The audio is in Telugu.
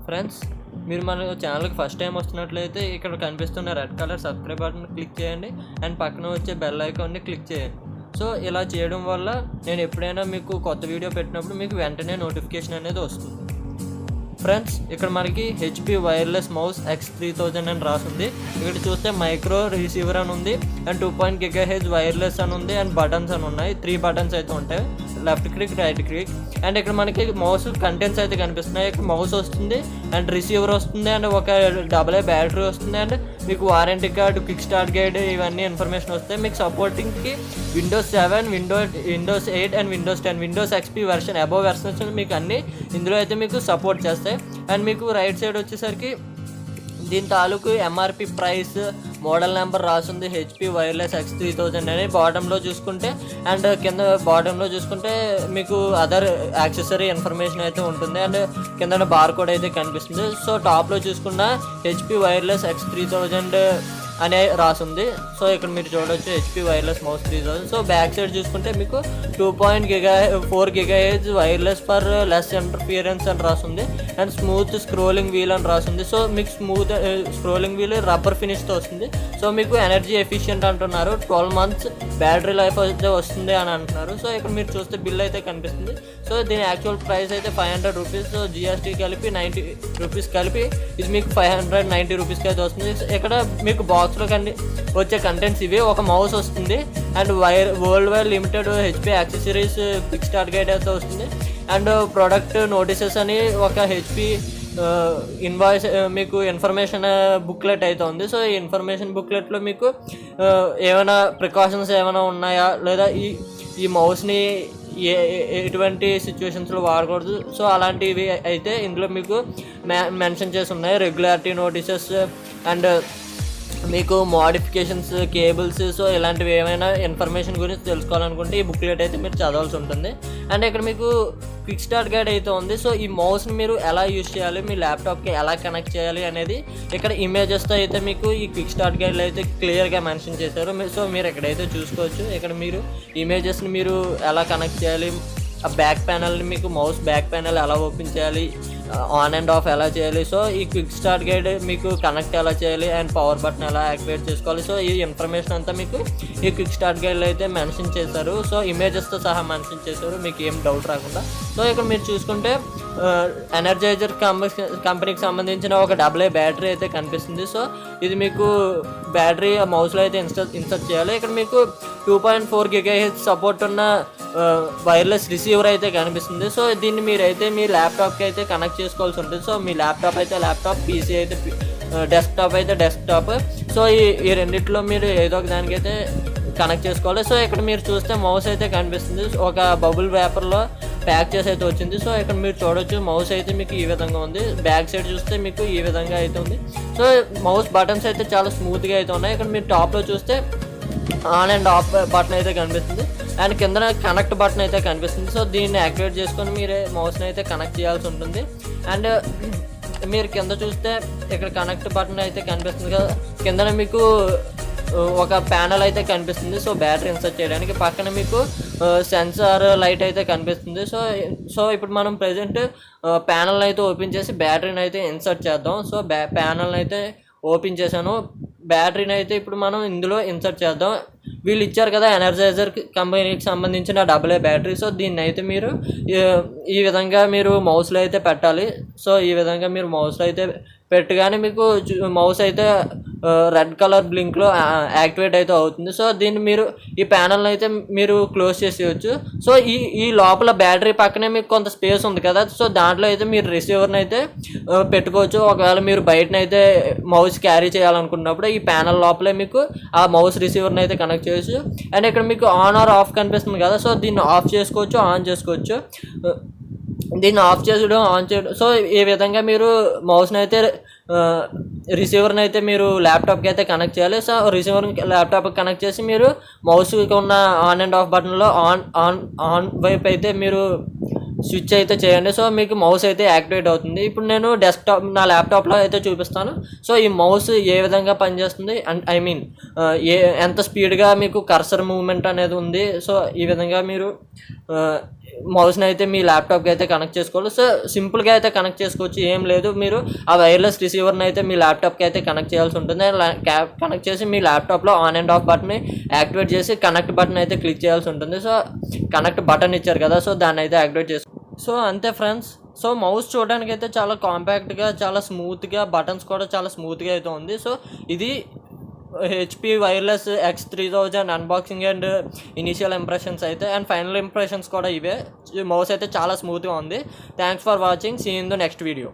ఫ్రెండ్స్, మీరు మన ఛానల్కి ఫస్ట్ టైం వస్తున్నట్లయితే ఇక్కడ కనిపిస్తున్న red colour subscribe button click చేయండి అండ్ పక్కన వచ్చే బెల్ ఐకాన్ని క్లిక్ చేయండి. సో ఇలా చేయడం వల్ల నేను ఎప్పుడైనా మీకు కొత్త వీడియో పెట్టినప్పుడు మీకు వెంటనే నోటిఫికేషన్ అనేది వస్తుంది. ఫ్రెండ్స్, ఇక్కడ మనకి HP వైర్లెస్ మౌస్ X3000 అని రాసింది. ఇక్కడ చూస్తే మైక్రో రిసీవర్ అని ఉంది అండ్ 2.0 GHz వైర్లెస్ అని ఉంది అండ్ బటన్స్ అని ఉన్నాయి. 3 బటన్స్ అయితే ఉంటాయి, left click, right click. And ఇక్కడ మనకి మౌస్ కంటెంట్స్ అయితే కనిపిస్తున్నాయి. ఇక్కడ మౌస్ వస్తుంది అండ్ రిసీవర్ వస్తుంది అండ్ ఒక AA బ్యాటరీ వస్తుంది అండ్ మీకు warranty card, quick start guide, ఇవన్నీ ఇన్ఫర్మేషన్ వస్తాయి. మీకు సపోర్టింగ్కి Windows 7, Windows 8 and Windows 10, Windows XP version, above versions మీకు అన్నీ ఇందులో అయితే మీకు సపోర్ట్ చేస్తాయి. అండ్ మీకు రైట్ సైడ్ వచ్చేసరికి దీని తాలూకు MRP ప్రైస్, మోడల్ నెంబర్ రాసింది HP వైర్లెస్ X3000 అని బాటంలో చూసుకుంటే. అండ్ కింద బాటంలో చూసుకుంటే మీకు అదర్ యాక్సెసరీ ఇన్ఫర్మేషన్ అయితే ఉంటుంది అండ్ కింద బార్ కోడ్ అయితే కనిపిస్తుంది. సో టాప్లో చూసుకున్న HP వైర్లెస్ X3000 అనే రాసింది. సో ఇక్కడ మీరు చూడవచ్చు HP wireless mouse 3000. So back side చూసుకుంటే మీకు 2.4 GHz wireless for less interference అని రాసింది అండ్ స్మూత్ స్క్రోలింగ్ వీల్ అని రాసింది. సో మీకు స్మూత్ స్క్రోలింగ్ వీల్ రబ్బర్ ఫినిష్తో వస్తుంది. సో మీకు ఎనర్జీ ఎఫిషియెంట్ అంటున్నారు. 12 months బ్యాటరీ లైఫ్ అయితే వస్తుంది అని అంటున్నారు. సో ఇక్కడ మీరు చూస్తే బిల్ అయితే కనిపిస్తుంది. సో దీని యాక్చువల్ ప్రైస్ అయితే 500 రూపీస్. సో GST కలిపి 90 రూపీస్ కలిపి ఇది మీకు 590 రూపీస్కి అయితే వస్తుంది. ఇక్కడ మీకు బాక్స్లో వచ్చే కంటెంట్స్ ఇవి. ఒక మౌస్ వస్తుంది and world wide limited HP accessories, quick start guide అయితే వస్తుంది అండ్ ప్రొడక్ట్ నోటీసెస్ అని ఒక HP ఇన్వాయిస్ మీకు ఇన్ఫర్మేషన్ బుక్లెట్ అయితే ఉంది. సో ఈ ఇన్ఫర్మేషన్ బుక్లెట్లో మీకు ఏమైనా ప్రికాషన్స్ ఏమైనా ఉన్నాయా, లేదా ఈ మౌస్ని ఎటువంటి సిచ్యువేషన్స్లో వాడకూడదు, సో అలాంటివి అయితే ఇందులో మీకు మెన్షన్ చేసి ఉన్నాయి. రెగ్యులారిటీ నోటీసెస్ అండ్ మీకు మోడిఫికేషన్స్, కేబుల్స్, సో ఇలాంటివి ఏమైనా ఇన్ఫర్మేషన్ గురించి తెలుసుకోవాలనుకుంటే ఈ బుక్లెట్ అయితే మీరు చదవాల్సి ఉంటుంది. అండ్ ఇక్కడ మీకు క్విక్ స్టార్ట్ గైడ్ అయితే ఉంది. సో ఈ మౌస్ని మీరు ఎలా యూజ్ చేయాలి, మీ ల్యాప్టాప్కి ఎలా కనెక్ట్ చేయాలి అనేది ఇక్కడ ఇమేజెస్తో అయితే మీకు ఈ క్విక్ స్టార్ట్ గైడ్లో అయితే క్లియర్గా మెన్షన్ చేశారు. సో మీరు ఎక్కడైతే చూసుకోవచ్చు. ఇక్కడ మీరు ఇమేజెస్ని మీరు ఎలా కనెక్ట్ చేయాలి, ఆ బ్యాక్ ప్యానల్ని మీకు మౌస్ బ్యాక్ ప్యానల్ ఎలా ఓపెన్ చేయాలి, ఆన్ అండ్ ఆఫ్ ఎలా చేయాలి, సో ఈ క్విక్ స్టార్ట్ గైడ్ మీకు కనెక్ట్ ఎలా చేయాలి అండ్ పవర్ బటన్ ఎలా యాక్టివేట్ చేసుకోవాలి, సో ఈ ఇన్ఫర్మేషన్ అంతా మీకు ఈ క్విక్ స్టార్ట్ గైడ్లో అయితే మెన్షన్ చేశారు. సో ఇమేజెస్తో సహా మెన్షన్ చేశారు, మీకు ఏం డౌట్ రాకుండా. సో ఇక్కడ మీరు చూసుకుంటే ఎనర్జైజర్ కంపెనీకి సంబంధించిన ఒక AA బ్యాటరీ అయితే కనిపిస్తుంది. సో ఇది మీకు బ్యాటరీ మౌస్లో అయితే ఇన్సర్ట్ చేయాలి. ఇక్కడ మీకు 2.4 GHz సపోర్ట్ ఉన్న వైర్లెస్ రిసీవర్ అయితే కనిపిస్తుంది. సో దీన్ని మీరైతే మీ ల్యాప్టాప్కి అయితే కనెక్ట్ చేసుకోవాల్సి ఉంటుంది. సో మీ ల్యాప్టాప్ అయితే ల్యాప్టాప్, PC అయితే డెస్క్టాప్ అయితే డెస్క్టాప్. సో ఈ రెండిట్లో మీరు ఏదో ఒక దానికైతే కనెక్ట్ చేసుకోవాలి. సో ఇక్కడ మీరు చూస్తే మౌస్ అయితే కనిపిస్తుంది, ఒక బబుల్ పేపర్లో ప్యాక్ చేసి అయితే వచ్చింది. సో ఇక్కడ మీరు చూడొచ్చు మౌస్ అయితే మీకు ఈ విధంగా ఉంది. బ్యాక్ సైడ్ చూస్తే మీకు ఈ విధంగా అయితే ఉంది. సో మౌస్ బటన్స్ అయితే చాలా స్మూత్గా అయితే ఉన్నాయి. ఇక్కడ మీరు టాప్లో చూస్తే ఆన్ అండ్ ఆఫ్ బటన్ అయితే కనిపిస్తుంది అండ్ కింద కనెక్ట్ బటన్ అయితే కనిపిస్తుంది. సో దీన్ని యాక్టివేట్ చేసుకొని మీరే మౌస్ని అయితే కనెక్ట్ చేయాల్సి ఉంటుంది. అండ్ మీరు కింద చూస్తే ఇక్కడ కనెక్ట్ బటన్ అయితే కనిపిస్తుంది కదా, కింద మీకు ఒక ప్యానల్ అయితే కనిపిస్తుంది. సో బ్యాటరీ ఇన్సర్ట్ చేయడానికి పక్కన మీకు సెన్సార్ లైట్ అయితే కనిపిస్తుంది. సో ఇప్పుడు మనం ప్రజెంట్ ప్యానల్ని అయితే ఓపెన్ చేసి బ్యాటరీని అయితే ఇన్సర్ట్ చేద్దాం. సో ప్యానల్ని అయితే ఓపెన్ చేశాను, బ్యాటరీని అయితే ఇప్పుడు మనం ఇందులో ఇన్సర్ట్ చేద్దాం. వీళ్ళు ఇచ్చారు కదా ఎనర్జైజర్ కంపెనీకి సంబంధించిన AA బ్యాటరీ. సో దీన్ని అయితే మీరు ఈ విధంగా మీరు మౌస్లో అయితే పెట్టాలి. సో ఈ విధంగా మీరు మౌస్లో అయితే పెట్టగానే మీకు మౌస్ అయితే రెడ్ కలర్ బ్లింక్లో యాక్టివేట్ అయితే అవుతుంది. సో దీన్ని మీరు ఈ ప్యానల్ని అయితే మీరు క్లోజ్ చేసేయచ్చు. సో ఈ లోపల బ్యాటరీ పక్కనే మీకు కొంత స్పేస్ ఉంది కదా, సో దాంట్లో అయితే మీరు రిసీవర్ని అయితే పెట్టుకోవచ్చు. ఒకవేళ మీరు బయటనైతే మౌస్ క్యారీ చేయాలనుకున్నప్పుడు ఈ ప్యానల్ లోపలే మీకు ఆ మౌస్ రిసీవర్ని అయితే కనెక్ట్ చేయొచ్చు. అండ్ ఇక్కడ మీకు ఆన్ ఆర్ ఆఫ్ కనిపిస్తుంది కదా, సో దీన్ని ఆఫ్ చేసుకోవచ్చు, ఆన్ చేసుకోవచ్చు. దీన్ని ఆఫ్ చేయడం, ఆన్ చేయడం, సో ఈ విధంగా మీరు మౌస్ని అయితే రిసీవర్ని అయితే మీరు ల్యాప్టాప్కి అయితే కనెక్ట్ చేయాలి. సో రిసీవర్ని ల్యాప్టాప్కి కనెక్ట్ చేసి మీరు మౌస్కి ఉన్న ఆన్ అండ్ ఆఫ్ బటన్లో ఆన్ వైపు అయితే మీరు స్విచ్ అయితే చేయండి. సో మీకు మౌస్ అయితే యాక్టివేట్ అవుతుంది. ఇప్పుడు నేను డెస్క్టాప్ నా ల్యాప్టాప్లో అయితే చూపిస్తాను. సో ఈ మౌస్ ఏ విధంగా పనిచేస్తుంది అండ్ ఎంత స్పీడ్గా మీకు కర్సర్ మూవ్మెంట్ అనేది ఉంది. సో ఈ విధంగా మీరు మౌస్ని అయితే మీ ల్యాప్టాప్కి అయితే కనెక్ట్ చేసుకోవాలి. సో సింపుల్గా అయితే కనెక్ట్ చేసుకోవచ్చు, ఏం లేదు. మీరు ఆ వైర్లెస్ రిసీవర్ని అయితే మీ ల్యాప్టాప్కి అయితే కనెక్ట్ చేయాల్సి ఉంటుంది. కనెక్ట్ చేసి మీ ల్యాప్టాప్లో ఆన్ అండ్ ఆఫ్ బటన్ని యాక్టివేట్ చేసి కనెక్ట్ బటన్ అయితే క్లిక్ చేయాల్సి ఉంటుంది. సో కనెక్ట్ బటన్ ఇచ్చారు కదా, సో దాన్ని అయితే యాక్టివేట్ చేసుకో. సో అంతే ఫ్రెండ్స్. సో మౌస్ చూడడానికి అయితే చాలా కాంపాక్ట్గా, చాలా స్మూత్గా, బటన్స్ కూడా చాలా స్మూత్గా అయితే ఉంది. సో ఇది HP wireless X3000 unboxing and initial impressions అయితే, అండ్ ఫైనల్ ఇంప్రెషన్స్ కూడా ఇవే. మౌస్ అయితే చాలా స్మూత్గా ఉంది. Thanks for watching. See in the next video.